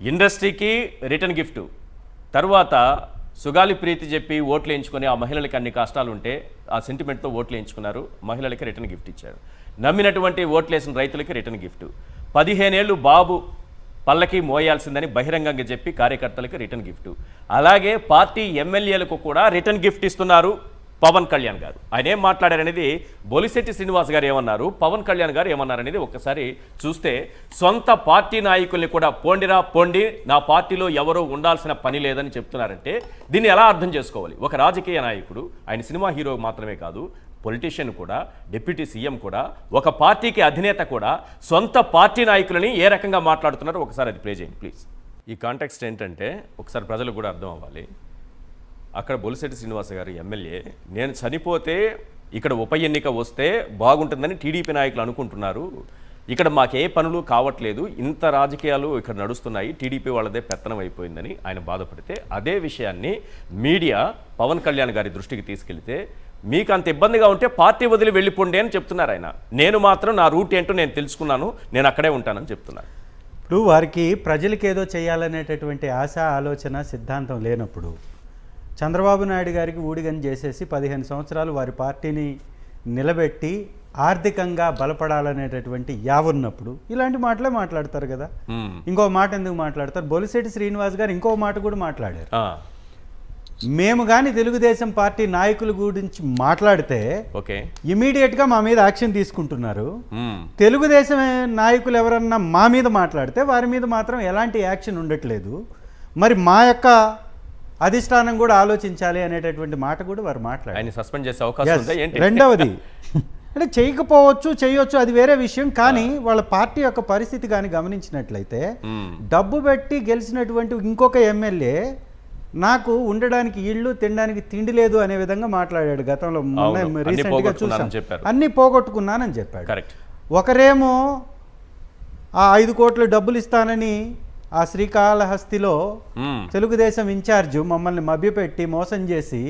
ఇండస్ట్రీకి return gift తర్వాత సుగాలి ప్రీతి చెప్పి ఓట్లు వేయించుకొని ఆ మహిళలకి అన్ని కష్టాలు ఉంటే ఆ సెంటిమెంట్తో ఓట్లు వేయించుకున్నారు, మహిళలకి రిటర్న్ గిఫ్ట్ ఇచ్చారు. నమ్మినటువంటి ఓట్లేసిన రైతులకి రిటర్న్ గిఫ్ట్. 15 ఏళ్ళు బాబు పల్లకి మోయాల్సిందని బహిరంగంగా చెప్పి కార్యకర్తలకు రిటర్న్ గిఫ్ట్. అలాగే పార్టీ ఎమ్మెల్యేలకు కూడా రిటర్న్ గిఫ్ట్ ఇస్తున్నారు పవన్ కళ్యాణ్ గారు. ఆయన ఏం మాట్లాడారనేది బొలిశెట్టి శ్రీనివాస్ గారు ఏమన్నారు, పవన్ కళ్యాణ్ గారు ఏమన్నారనేది ఒక్కసారి చూస్తే, సొంత పార్టీ నాయకుల్ని కూడా పోండిరా పోండి, నా పార్టీలో ఎవరూ ఉండాల్సిన పని లేదని చెప్తున్నారంటే దీన్ని ఎలా అర్థం చేసుకోవాలి? ఒక రాజకీయ నాయకుడు, ఆయన సినిమా హీరో మాత్రమే కాదు, పొలిటీషియన్ కూడా, డిప్యూటీ సీఎం కూడా, ఒక పార్టీకి అధినేత కూడా సొంత పార్టీ నాయకులని ఏ రకంగా మాట్లాడుతున్నారో ఒకసారి అది ప్లే చేయండి ప్లీజ్. ఈ కాంటెక్స్ట్ ఏంటంటే ఒకసారి ప్రజలకు కూడా అర్థం అవ్వాలి. అక్కడ బొలిశెట్టి శ్రీనివాస గారు ఎమ్మెల్యే, నేను చనిపోతే ఇక్కడ ఉప ఎన్నిక వస్తే బాగుంటుందని టీడీపీ నాయకులు అనుకుంటున్నారు, ఇక్కడ మాకే పనులు కావట్లేదు, ఇంత రాజకీయాలు ఇక్కడ నడుస్తున్నాయి, టీడీపీ వాళ్ళదే పెత్తనం అయిపోయిందని ఆయన బాధపడితే, అదే విషయాన్ని మీడియా పవన్ కళ్యాణ్ గారి దృష్టికి తీసుకెళ్తే, మీకు అంత ఇబ్బందిగా ఉంటే పార్టీ వదిలి వెళ్ళిపోండి అని చెప్తున్నారు ఆయన. నేను మాత్రం నా రూట్ ఏంటో నేను తెలుసుకున్నాను, నేను అక్కడే ఉంటానని చెప్తున్నాను. ఇప్పుడు వారికి ప్రజలకి ఏదో చేయాలనేటటువంటి ఆశ, ఆలోచన, సిద్ధాంతం లేనప్పుడు చంద్రబాబు నాయుడు గారికి ఊడిగని చేసేసి 15 సంవత్సరాలు వారి పార్టీని నిలబెట్టి ఆర్థికంగా బలపడాలనేటటువంటి యావున్నప్పుడు ఇలాంటి మాటలే మాట్లాడతారు కదా. ఇంకో మాట ఎందుకు మాట్లాడతారు? బొలిశెట్టి శ్రీనివాస్ గారు ఇంకో మాట కూడా మాట్లాడారు. మేము కానీ తెలుగుదేశం పార్టీ నాయకుల గురించి మాట్లాడితే ఇమీడియట్గా మా మీద యాక్షన్ తీసుకుంటున్నారు, తెలుగుదేశం నాయకులు ఎవరన్నా మా మీద మాట్లాడితే వారి మీద మాత్రం ఎలాంటి యాక్షన్ ఉండట్లేదు, మరి మా యొక్క అధిష్టానం కూడా ఆలోచించాలి అనేటటువంటి మాట కూడా వారు మాట్లాడారు. సస్పెండ్ చేసే అవకాశం ఉంది. రెండవది అంటే చేయకపోవచ్చు, చేయొచ్చు, అది వేరే విషయం. కానీ వాళ్ళ పార్టీ యొక్క పరిస్థితి కానీ గమనించినట్లయితే, డబ్బు పెట్టి గెలిచినటువంటి ఇంకొక ఎమ్మెల్యే నాకు ఉండడానికి ఇళ్ళు, తినడానికి తిండి లేదు అనే విధంగా మాట్లాడాడు గతంలో. రీసెంట్గా చూసాం, అన్నీ పోగొట్టుకున్నానని చెప్పాడు. ఒకరేమో ఆ 5 కోట్ల డబ్బులు ఇస్తానని ఆ శ్రీకాళహస్తిలో తెలుగుదేశం ఇన్ఛార్జు మమ్మల్ని మభ్యపెట్టి మోసం చేసి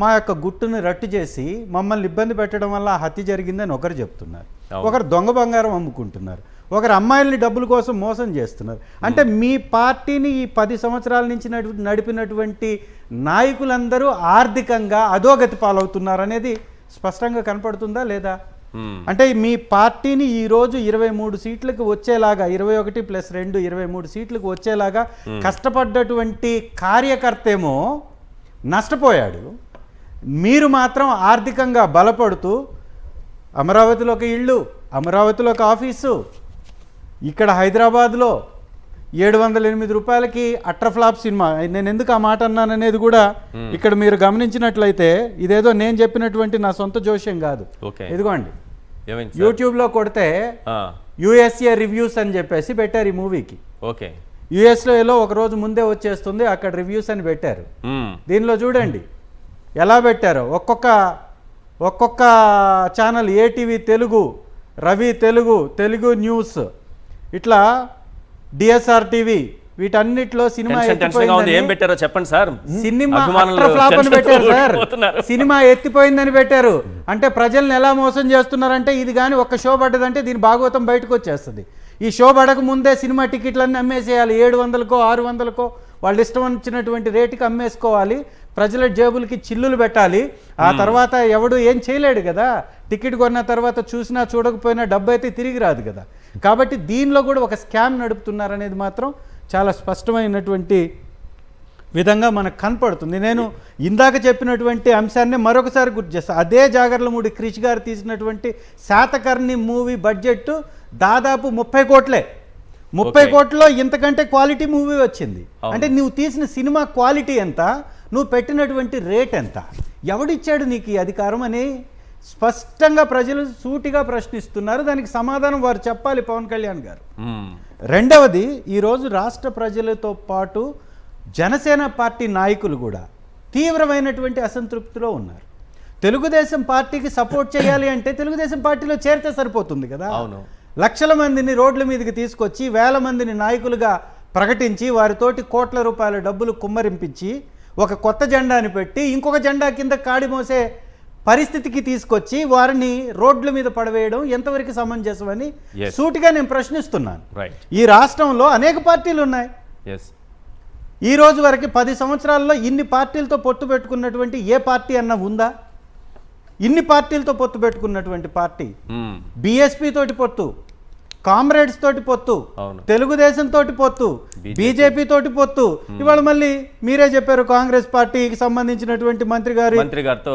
మా యొక్క గుట్టును రట్టు చేసి మమ్మల్ని ఇబ్బంది పెట్టడం వల్ల హత్య జరిగిందని ఒకరు చెప్తున్నారు, ఒకరు దొంగ బంగారం అమ్ముకుంటున్నారు, ఒకరు అమ్మాయిల్ని డబ్బుల కోసం మోసం చేస్తున్నారు. అంటే మీ పార్టీని ఈ 10 సంవత్సరాల నుంచి నడిపినటువంటి నాయకులందరూ ఆర్థికంగా అధోగతి పాలవుతున్నారు అనేది స్పష్టంగా కనపడుతుందా లేదా? అంటే మీ పార్టీని ఈరోజు 23 సీట్లకు వచ్చేలాగా, 21+2 23 సీట్లకు వచ్చేలాగా కష్టపడ్డటువంటి కార్యకర్త ఏమో నష్టపోయాడు, మీరు మాత్రం ఆర్థికంగా బలపడుతూ అమరావతిలో ఒక ఇళ్ళు, అమరావతిలో ఒక ఆఫీసు, ఇక్కడ హైదరాబాద్లో 708 రూపాయలకి అట్రఫ్లాప్ సినిమా. నేను ఎందుకు ఆ మాట అన్నాననేది కూడా ఇక్కడ మీరు గమనించినట్లయితే, ఇదేదో నేను చెప్పినటువంటి నా సొంత జోష్యం కాదు. ఇదిగోండి, యూట్యూబ్లో కొడితే యుఎస్ఏ రివ్యూస్ అని చెప్పేసి పెట్టారు ఈ మూవీకి. యుఎస్లో ఒక రోజు ముందే వచ్చేస్తుంది, అక్కడ రివ్యూస్ అని పెట్టారు. దీనిలో చూడండి ఎలా పెట్టారో. ఒక్కొక్క channel, ATV Telugu, Ravi Telugu, Telugu news, ఇట్లా డిఎస్ఆర్ టీవీ, వీటన్నిటిలో సినిమా పెట్టారో చెప్పండి సార్. సినిమా ఎత్తిపోయిందని పెట్టారు. అంటే ప్రజల్ని ఎలా మోసం చేస్తున్నారంటే, ఇది కానీ ఒక్క షో పడ్డదంటే దీని భాగవతం బయటకు వచ్చేస్తుంది. ఈ షో పడక ముందే సినిమా టికెట్లన్నీ అమ్మేసేయాలి, 700కో 600కో వాళ్ళు ఇష్టం వచ్చినటువంటి రేటుకి అమ్మేసుకోవాలి, ప్రజల జేబులకి చిల్లులు పెట్టాలి. ఆ తర్వాత ఎవడు ఏం చేయలేడు కదా, టికెట్ కొన్న తర్వాత చూసినా చూడకపోయినా డబ్బు అయితే తిరిగి రాదు కదా. కాబట్టి దీనిలో కూడా ఒక స్కామ్ నడుపుతున్నారనేది మాత్రం చాలా స్పష్టమైనటువంటి విధంగా మనకు కనపడుతుంది. నేను ఇందాక చెప్పినటువంటి అంశాన్ని మరొకసారి గుర్తు చేస్తాను. అదే జాగర్లమూడి క్రిష్ గారు తీసినటువంటి శాతకర్ణి మూవీ బడ్జెట్ దాదాపు 30 కోట్లే. 30 కోట్లలో ఇంతకంటే క్వాలిటీ మూవీ వచ్చింది. అంటే నువ్వు తీసిన సినిమా క్వాలిటీ ఎంత, నువ్వు పెట్టినటువంటి రేట్ ఎంత, ఎవడిచ్చాడు నీకు ఈ అధికారం అని స్పష్టంగా ప్రజలు సూటిగా ప్రశ్నిస్తున్నారు. దానికి సమాధానం వారు చెప్పాలి పవన్ కళ్యాణ్ గారు. రెండవది, ఈరోజు రాష్ట్ర ప్రజలతో పాటు జనసేన పార్టీ నాయకులు కూడా తీవ్రమైనటువంటి అసంతృప్తిలో ఉన్నారు. తెలుగుదేశం పార్టీకి సపోర్ట్ చేయాలి అంటే తెలుగుదేశం పార్టీలో చేరితే సరిపోతుంది కదా. లక్షల మందిని రోడ్ల మీదకి తీసుకొచ్చి, వేల మందిని నాయకులుగా ప్రకటించి, వారితోటి కోట్ల రూపాయల డబ్బులు కుమ్మరింపించి ఒక కొత్త జెండాని పెట్టి ఇంకొక జెండా కింద కాడి మోసే పరిస్థితికి తీసుకొచ్చి వారిని రోడ్ల మీద పడవేయడం ఎంతవరకు సమంజసమని సూటిగా నేను ప్రశ్నిస్తున్నాను. ఈ రాష్ట్రంలో అనేక పార్టీలు ఉన్నాయి, ఎస్. ఈ రోజు వరకు 10 సంవత్సరాల్లో ఇన్ని పార్టీలతో పొత్తు పెట్టుకున్నటువంటి ఏ పార్టీ అన్న ఉందా? ఇన్ని పార్టీలతో పొత్తు పెట్టుకున్నటువంటి పార్టీ బీఎస్పీ తోటి పొత్తు, కామ్రేడ్స్ తోటి పొత్తు, అవును. తెలుగుదేశం తోటి పొత్తు, బీజేపీ తోటి పొత్తు. ఇవాళ మళ్ళీ మీరే చెప్పారు కాంగ్రెస్ పార్టీకి సంబంధించినటువంటి మంత్రి గారితో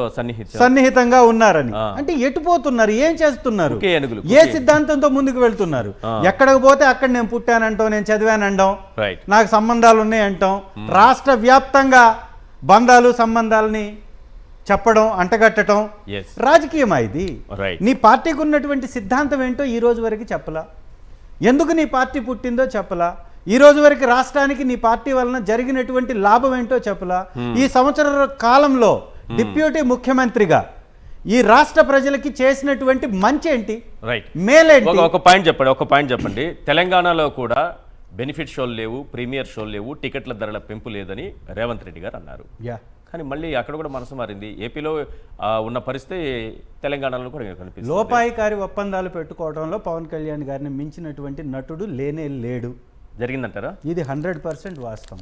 సన్నిహితంగా ఉన్నారని. అంటే ఎటు పోతున్నారు, ఏం చేస్తున్నారు, ఏ సిద్ధాంతంతో ముందుకు వెళ్తున్నారు? ఎక్కడికి పోతే అక్కడ నేను పుట్టానంటాం, నేను చదివానంటాం, నాకు సంబంధాలు ఉన్నాయంటాం, రాష్ట్ర వ్యాప్తంగా బంధాలు సంబంధాలని చెప్పడం, అంటగట్టడం రాజకీయమా ఇది? నీ పార్టీకి ఉన్నటువంటి సిద్ధాంతం ఏంటో ఈ రోజు వరకు చెప్పలా. ఎందుకు నీ పార్టీ పుట్టిందో చెప్పలా. ఈ రోజు వరకు రాష్ట్రానికి నీ పార్టీ వలన జరిగినటువంటి లాభం ఏంటో చెప్పలా. ఈ సంవత్సర కాలంలో డిప్యూటీ ముఖ్యమంత్రిగా ఈ రాష్ట్ర ప్రజలకి చేసినటువంటి మంచి ఏంటి, మేలేంటి? ఒక పాయింట్ చెప్పండి. తెలంగాణలో కూడా బెనిఫిట్ షోలు లేవు, ప్రీమియర్ షోలు లేవు, టికెట్ల ధరల పెంపు లేదని రేవంత్ రెడ్డి గారు అన్నారు. కానీ మళ్ళీ అక్కడ కూడా మనసు మారింది. ఏపీలో ఉన్న పరిస్థితి తెలంగాణలో కూడా కనిపిస్తుంది. లోపాయికారి ఒప్పందాలు పెట్టుకోవడంలో పవన్ కళ్యాణ్ గారిని మించినటువంటి నటుడు లేనే లేడు. జరిగిందంటారా? ఇది 100% వాస్తవం.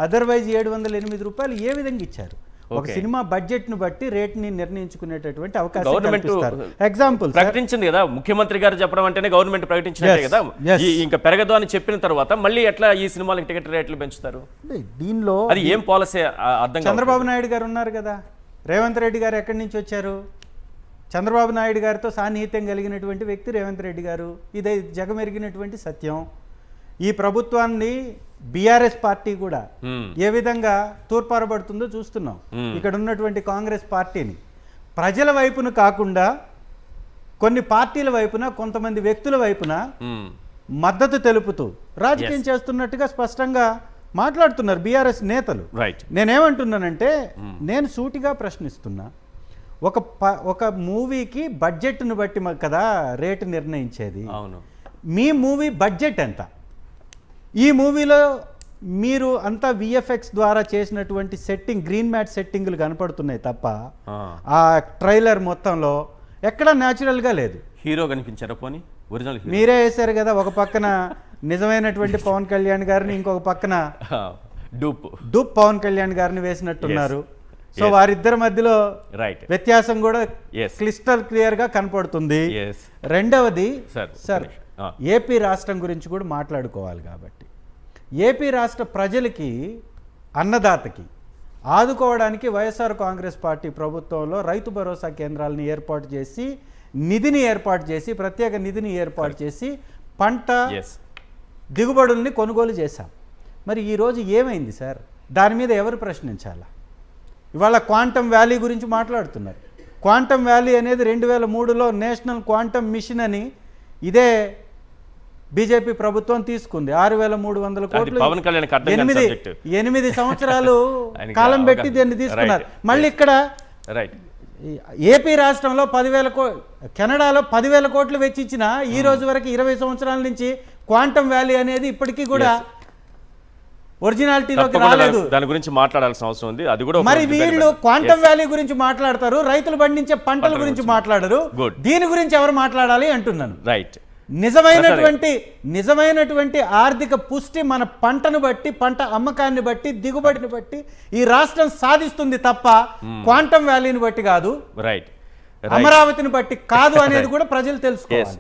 అదర్వైజ్ 708 రూపాయలు ఏ విధంగా ఇచ్చారు? ఒక సినిమా బడ్జెట్ ను బట్టి రేట్ ని నిర్ణయించుకునేటటువంటి అవకాశం గవర్నమెంట్ ఎగ్జాంపుల్ ప్రకటించింది కదా. ముఖ్యమంత్రి గారు చెప్పడం అంటేనే గవర్నమెంట్ ప్రకటించినట్టే కదా. ఇంకా పెరగదు అని చెప్పిన తర్వాత మళ్ళీ ఎట్లా ఈ సినిమాలకు టికెట్ రేట్లు పెంచుతారు? దీనిలో అది ఏం పాలసీ అర్థం. చంద్రబాబు నాయుడు గారు ఉన్నారు కదా, రేవంత్ రెడ్డి గారు ఎక్కడి నుంచి వచ్చారు? చంద్రబాబు నాయుడు గారితో సాన్నిహిత్యం కలిగినటువంటి వ్యక్తి రేవంత్ రెడ్డి గారు. ఇదే జగమెరిగినటువంటి సత్యం. ఈ ప్రభుత్వాన్ని బీఆర్ఎస్ పార్టీ కూడా ఏ విధంగా తూర్పారబడుతుందో చూస్తున్నాం. ఇక్కడ ఉన్నటువంటి కాంగ్రెస్ పార్టీని ప్రజల వైపున కాకుండా కొన్ని పార్టీల వైపున, కొంతమంది వ్యక్తుల వైపున మద్దతు తెలుపుతూ రాజకీయం చేస్తున్నట్టుగా స్పష్టంగా మాట్లాడుతున్నారు బీఆర్ఎస్ నేతలు. నేనేమంటున్నానంటే, నేను సూటిగా ప్రశ్నిస్తున్నా, ఒక మూవీకి బడ్జెట్ను బట్టి కదా రేటు నిర్ణయించేది. మీ మూవీ బడ్జెట్ ఎంత? ఈ మూవీలో మీరు అంతా విఎఫ్ఎక్స్ ద్వారా చేసినటువంటి సెట్టింగ్, గ్రీన్ మ్యాట్ సెట్టింగ్లు కనపడుతున్నాయి తప్ప ఆ ట్రైలర్ మొత్తంలో ఎక్కడ న్యాచురల్గా లేదు. హీరో కనిపించారా? పోనీ ఒరిజినల్ మీరే వేశారు కదా, ఒక పక్కన నిజమైనటువంటి పవన్ కళ్యాణ్ గారిని, ఇంకొక పక్కన డూప్ పవన్ కళ్యాణ్ గారిని వేసినట్టున్నారు. సో వారిద్దరి మధ్యలో వ్యత్యాసం కూడా క్లిస్టల్ క్లియర్ గా కనపడుతుంది. రెండవది సార్, ఏపీ రాష్ట్రం గురించి కూడా మాట్లాడుకోవాలి. కాబట్టి ఏపీ రాష్ట్ర ప్రజలకి, అన్నదాతకి ఆదుకోవడానికి వైఎస్ఆర్ కాంగ్రెస్ పార్టీ ప్రభుత్వంలో రైతు భరోసా కేంద్రాలను ఏర్పాటు చేసి, నిధిని ఏర్పాటు చేసి, ప్రత్యేక నిధిని ఏర్పాటు చేసి పంట దిగుబడుల్ని కొనుగోలు చేశాం. మరి ఈరోజు ఏమైంది సార్? దాని మీద ఎవరు ప్రశ్నించాలా? ఇవాళ క్వాంటమ్ వ్యాలీ గురించి మాట్లాడుతున్నారు. క్వాంటమ్ వ్యాలీ అనేది 2003లో నేషనల్ క్వాంటమ్ మిషన్ అని ఇదే బీజేపీ ప్రభుత్వం తీసుకుంది. 6300 కోట్లు 8 సంవత్సరాలు కాలం పెట్టి దీన్ని తీసుకున్నారు. మళ్ళీ ఇక్కడ ఏపీ రాష్ట్రంలో 10,000 కెనడాలో 10,000 కోట్లు వెచ్చించిన ఈ రోజు వరకు 20 సంవత్సరాల నుంచి క్వాంటమ్ వ్యాలీ అనేది ఇప్పటికీ కూడా ఒరిజినాలిటీలోకి రాలేదు. దాని గురించి మాట్లాడాల్సిన అవసరం ఉంది. అది కూడా మరి వీళ్ళు క్వాంటమ్ వ్యాలీ గురించి మాట్లాడతారు, రైతులు పండించే పంటల గురించి మాట్లాడరు. దీని గురించి ఎవరు మాట్లాడాలి అంటున్నాను. నిజమైనటువంటి ఆర్థిక పుష్టి మన పంటను బట్టి, పంట అమ్మకాన్ని బట్టి, దిగుబడిని బట్టి ఈ రాష్ట్రం సాధిస్తుంది తప్ప క్వాంటమ్ వ్యాలీని బట్టి కాదు, అమరావతిని బట్టి కాదు అనేది కూడా ప్రజలు తెలుసుకోవాలి.